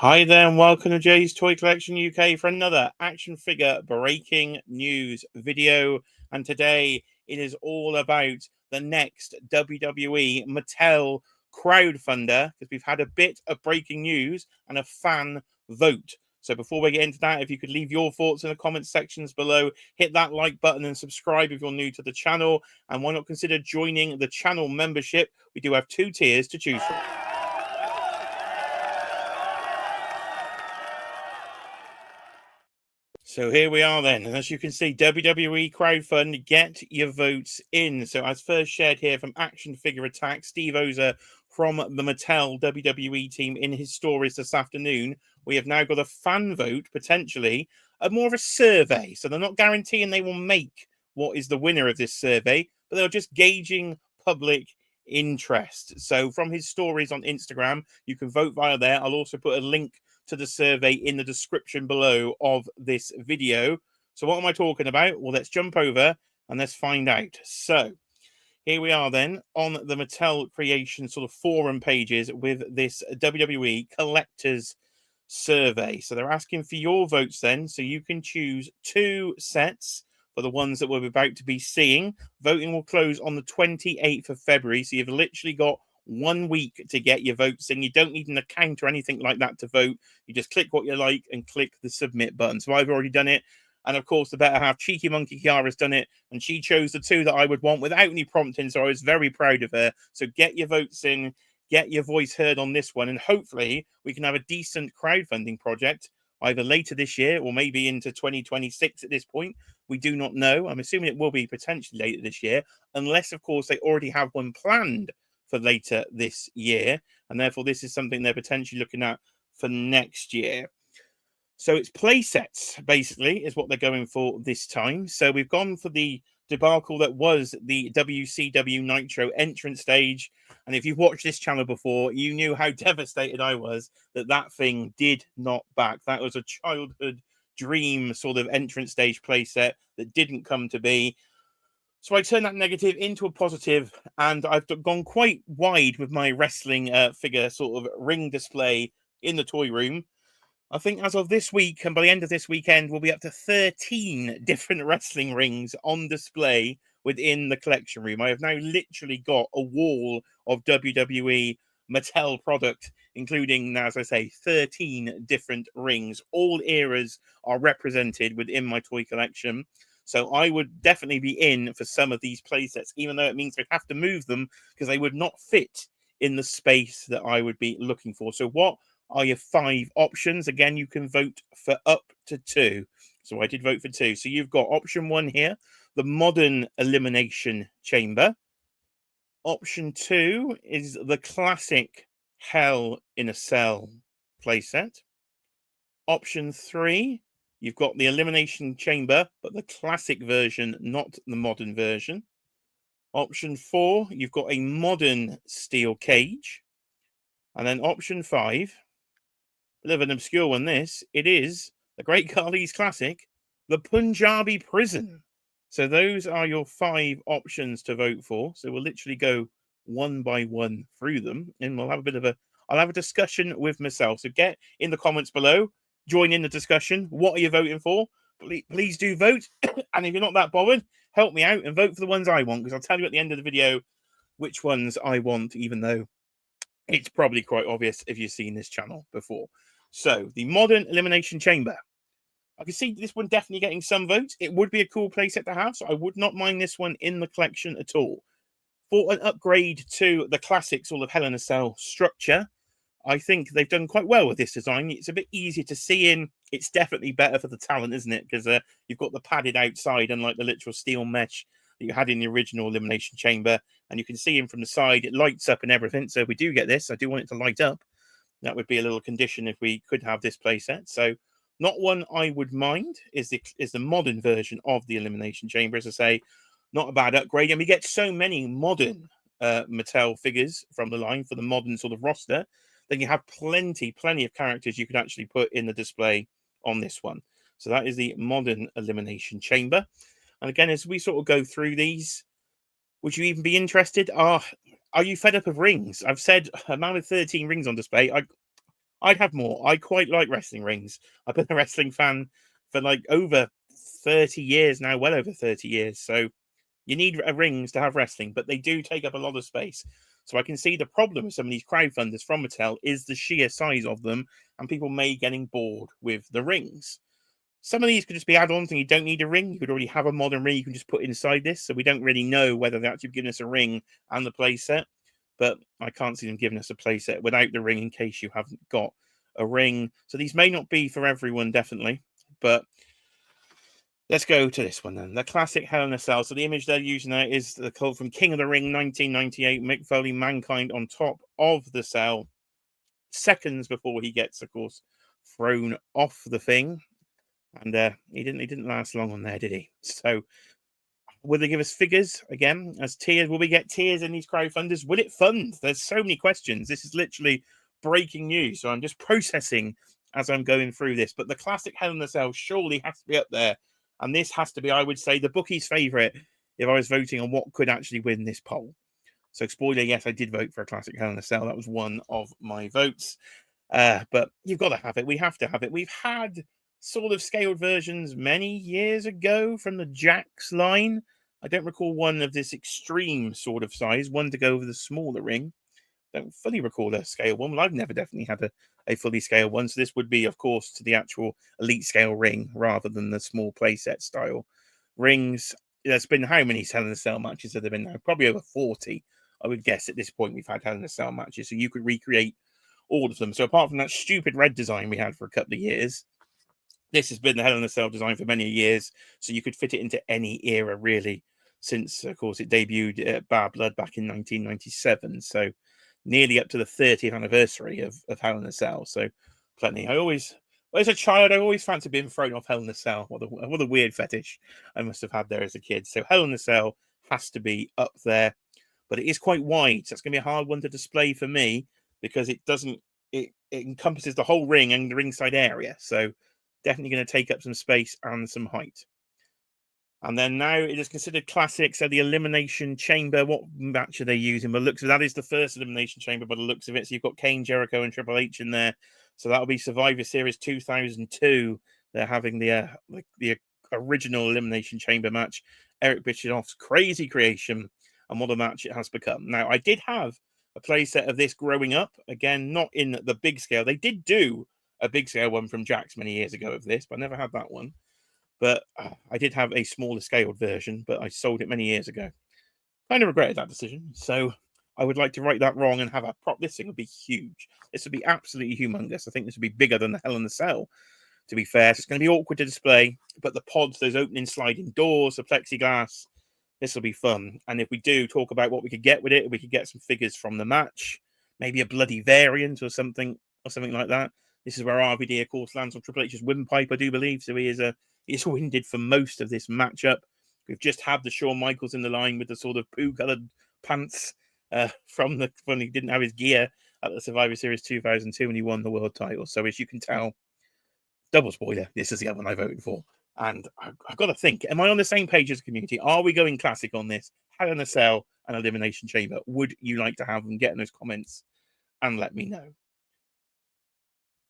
Hi there, and welcome to Jay's Toy Collection UK for another action figure breaking news video. And today it is all about the next WWE Mattel crowdfunder, because we've had a bit of breaking news and a fan vote. So before we get into that, if you could leave your thoughts in the comment sections below, hit that like button and subscribe if you're new to the channel. And why not consider joining the channel membership? We do have 2 tiers to choose from. So here we are then, and as you can see, WWE crowdfund, get your votes in. So as first shared here from Action Figure Attack, Steve Ozer from the Mattel WWE team in his stories this afternoon, we have now got a fan vote, potentially, more of a survey. So they're not guaranteeing they will make what is the winner of this survey, but they're just gauging public interest. So from his stories on Instagram, you can vote via there. I'll also put a link to the survey in the description below of this video. So what am I talking about? Well, let's jump over and let's find out. So here we are then on the Mattel Creation sort of forum pages with this WWE collectors survey. So they're asking for your votes then, so you can choose 2 sets for the ones that we're about to be seeing. Voting will close on the 28th of February, so you've literally got 1 week to get your votes in. You don't need an account or anything like that to vote. You just click what you like and click the submit button. So I've already done it. And of course, the better half, Cheeky Monkey Kiara's done it. And she chose the 2 that I would want without any prompting. So I was very proud of her. So get your votes in, get your voice heard on this one. And hopefully we can have a decent crowdfunding project either later this year or maybe into 2026 at this point. We do not know. I'm assuming it will be potentially later this year, unless, of course, they already have one planned for later this year, and therefore this is something they're potentially looking at for next year. So it's play sets, basically, is what they're going for this time. So we've gone for the debacle that was the WCW Nitro entrance stage. And if you've watched this channel before, you knew how devastated I was that that thing did not back. That was a childhood dream sort of entrance stage playset that didn't come to be. So I turned that negative into a positive, and I've gone quite wide with my wrestling figure sort of ring display in the toy room. I think as of this week, and by the end of this weekend, we'll be up to 13 different wrestling rings on display within the collection room. I have now literally got a wall of WWE Mattel product, including, as I say, 13 different rings. All eras are represented within my toy collection. So I would definitely be in for some of these play sets, even though it means we'd have to move them because they would not fit in the space that I would be looking for. So what are your 5 options? Again, you can vote for up to 2. So I did vote for 2. So you've got option 1 here, the modern elimination chamber. Option 2 is the classic Hell in a Cell playset. Option 3, you've got the elimination chamber, but the classic version, not the modern version. Option 4, you've got a modern steel cage. And then option 5, a bit of an obscure one this, it is the Great Khali's classic, the Punjabi prison. So those are your 5 options to vote for. So we'll literally go one by one through them, and we'll have a bit of I'll have a discussion with myself. So get in the comments below, join in the discussion. What are you voting for? Please do vote. And if you're not that bothered, help me out and vote for the ones I want, because I'll tell you at the end of the video which ones I want, even though it's probably quite obvious if you've seen this channel before. So the modern elimination chamber. I can see this one definitely getting some votes. It would be a cool playset to have, so I would not mind this one in the collection at all. For an upgrade to the classic sort of Hell in a Cell structure, I think they've done quite well with this design. It's a bit easier to see in. It's definitely better for the talent, isn't it? Because you've got the padded outside, unlike the literal steel mesh that you had in the original elimination chamber. And you can see him from the side. It lights up and everything. So if we do get this, I do want it to light up. That would be a little condition if we could have this playset. So not one I would mind is the modern version of the elimination chamber. As I say, not a bad upgrade. And we get so many modern Mattel figures from the line for the modern sort of roster. Then you have plenty of characters you could actually put in the display on this one. So that is the modern elimination chamber. And again, as we sort of go through these, would you even be interested? Are you fed up of rings? I've said amount of 13 rings on display. I'd have more. I quite like wrestling rings. I've been a wrestling fan for like over 30 years now, well over 30 years. So you need rings to have wrestling, but they do take up a lot of space. So I can see the problem with some of these crowdfunders from Mattel is the sheer size of them, and people may getting bored with the rings. Some of these could just be add-ons and you don't need a ring. You could already have a modern ring you can just put inside this. So we don't really know whether they're actually giving us a ring and the playset. But I can't see them giving us a playset without the ring in case you haven't got a ring. So these may not be for everyone, definitely. But let's go to this one then. The classic Hell in a Cell. So the image they're using there is the call from King of the Ring 1998. Mick Foley, Mankind on top of the cell. Seconds before he gets, of course, thrown off the thing. And he didn't last long on there, did he? So will they give us figures again as tiers? Will we get tiers in these crowdfunders? Will it fund? There's so many questions. This is literally breaking news. So I'm just processing as I'm going through this. But the classic Hell in a Cell surely has to be up there. And this has to be, I would say, the bookie's favourite if I was voting on what could actually win this poll. So spoiler, yes, I did vote for a classic Hell in a Cell. That was one of my votes. But you've got to have it. We have to have it. We've had sort of scaled versions many years ago from the Jax line. I don't recall one of this extreme sort of size, one to go over the smaller ring. Don't fully recall a scale one. Well, I've never definitely had a fully scaled one. So this would be, of course, to the actual elite scale ring rather than the small playset style rings. There's been how many Hell in a Cell matches have there been now? Probably over 40. I would guess at this point we've had Hell in a Cell matches. So you could recreate all of them. So apart from that stupid red design we had for a couple of years, this has been the Hell in a Cell design for many years, so you could fit it into any era, really, since, of course, it debuted at Bad Blood back in 1997. So nearly up to the 30th anniversary of Hell in a Cell. So plenty. As a child, I always fancied being thrown off Hell in a Cell. What a weird fetish I must have had there as a kid. So Hell in a Cell has to be up there, but it is quite wide. So it's going to be a hard one to display for me because it doesn't, it encompasses the whole ring and the ringside area. So definitely going to take up some space and some height. And then now it is considered classic. So the Elimination Chamber, what match are they using? By the looks of that is the first Elimination Chamber by the looks of it. So you've got Kane, Jericho, and Triple H in there. So that'll be Survivor Series 2002. They're having the original Elimination Chamber match. Eric Bischoff's crazy creation and what a match it has become. Now, I did have a playset of this growing up. Again, not in the big scale. They did do a big scale one from Jax many years ago of this, but I never had that one. But I did have a smaller scaled version, but I sold it many years ago. Kind of regretted that decision. So I would like to right that wrong and have a prop. This thing would be huge. This would be absolutely humongous. I think this would be bigger than the Hell in the Cell, to be fair. So it's going to be awkward to display, but the pods, those opening sliding doors, the plexiglass, this will be fun. And if we do talk about what we could get with it, we could get some figures from the match, maybe a bloody variant or something like that. This is where RVD, of course, lands on Triple H's windpipe, I do believe. So he is winded for most of this matchup. We've just had the Shawn Michaels in the line with the sort of poo-coloured pants from when he didn't have his gear at the Survivor Series 2002 when he won the world title. So as you can tell, double spoiler, this is the other one I voted for. And I've got to think, am I on the same page as the community? Are we going classic on this? Hell in a Cell and Elimination Chamber. Would you like to have them? Get in those comments and let me know.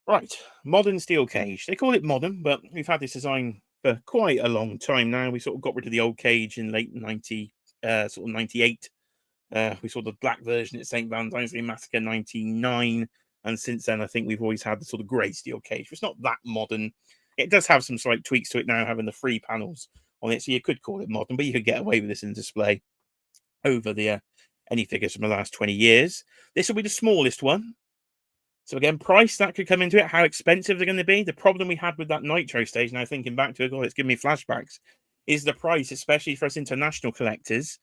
Right, modern steel cage. They call it modern, but we've had this design for quite a long time now. We sort of got rid of the old cage in late 98. We saw the black version at St. Valentine's Day Massacre 99. And since then, I think we've always had the sort of grey steel cage. It's not that modern. It does have some slight tweaks to it now, having the free panels on it. So you could call it modern, but you could get away with this in display over the any figures from the last 20 years. This will be the smallest one. So again, price, that could come into it. How expensive they're going to be. The problem we had with that Nitro stage, now thinking back to it, it's giving me flashbacks, is the price, especially for us international collectors,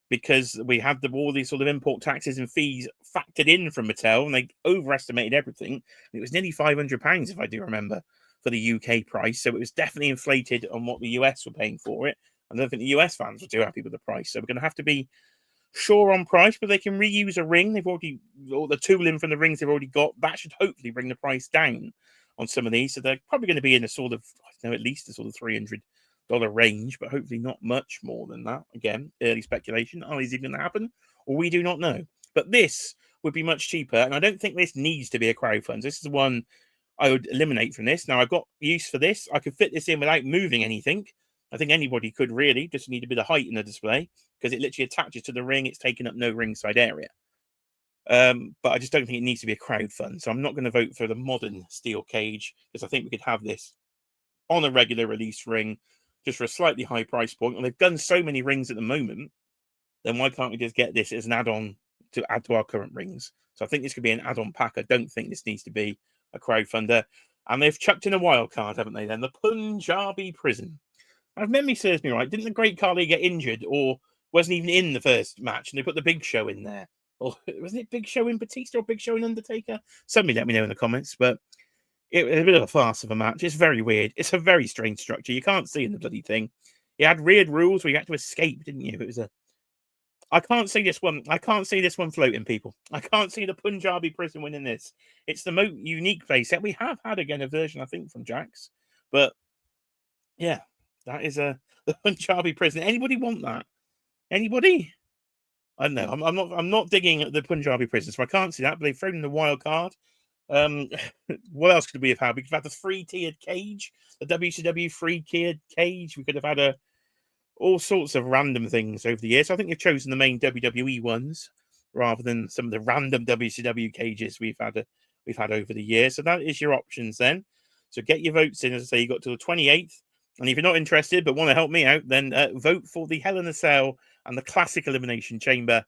because we had all these sort of import taxes and fees factored in from Mattel, and they overestimated everything. It was nearly £500, if I do remember, for the UK price. So it was definitely inflated on what the US were paying for it. I don't think the US fans were too happy with the price. So we're going to have to be sure on price, but they can reuse a ring. They've already, all the tooling from the rings they've already got. That should hopefully bring the price down on some of these. So they're probably going to be in a sort of, I don't know, at least a sort of $300 range, but hopefully not much more than that. Again, early speculation. Are these even going to happen? Or we do not know. But this would be much cheaper. And I don't think this needs to be a crowdfund. This is the one I would eliminate from this. Now, I've got use for this. I could fit this in without moving anything. I think anybody could really, just need a bit of height in the display because it literally attaches to the ring. It's taking up no ringside area. But I just don't think it needs to be a crowdfund. So I'm not going to vote for the modern steel cage because I think we could have this on a regular release ring just for a slightly high price point. And they've done so many rings at the moment, then why can't we just get this as an add-on to add to our current rings? So I think this could be an add-on pack. I don't think this needs to be a crowdfunder. And they've chucked in a wild card, haven't they? Then the Punjabi prison. Now, if memory serves me right, didn't the Great Khali get injured or wasn't even in the first match? And they put the Big Show in there. Or wasn't it Big Show in Batista or Big Show in Undertaker? Somebody let me know in the comments. But it was a bit of a farce of a match. It's very weird. It's a very strange structure. You can't see in the bloody thing. You had weird rules where you had to escape, didn't you? It was a. I can't see this one. I can't see this one floating, people. I can't see the Punjabi prison winning this. It's the most unique playset. We have had again a version, I think, from Jax, but yeah, that is the Punjabi prison. Anybody want that? Anybody? I don't know. I'm not digging at the Punjabi prison, so I can't see that. But they've thrown in the wild card. What else could we have had? We could have had the three-tiered cage, the WCW three-tiered cage. We could have had all sorts of random things over the years. So I think they've chosen the main WWE ones rather than some of the random WCW cages we've had over the years. So that is your options then. So get your votes in. As I say, you got till the 28th. And if you're not interested but want to help me out, then vote for the Hell in a Cell and the Classic Elimination Chamber.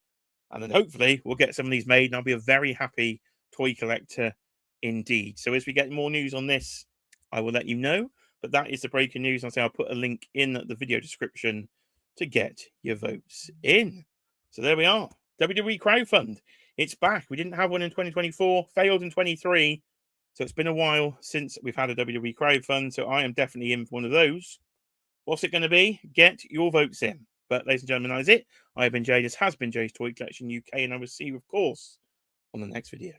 And then hopefully we'll get some of these made and I'll be a very happy toy collector indeed. So as we get more news on this, I will let you know. But that is the breaking news. I'll put a link in the video description to get your votes in. So there we are. WWE Crowdfund. It's back. We didn't have one in 2024, failed in 23. So it's been a while since we've had a WWE Crowdfund. So I am definitely in for one of those. What's it going to be? Get your votes in. But ladies and gentlemen, that is it. I have been Jay. This has been Jay's Toy Collection UK. And I will see you, of course, on the next video.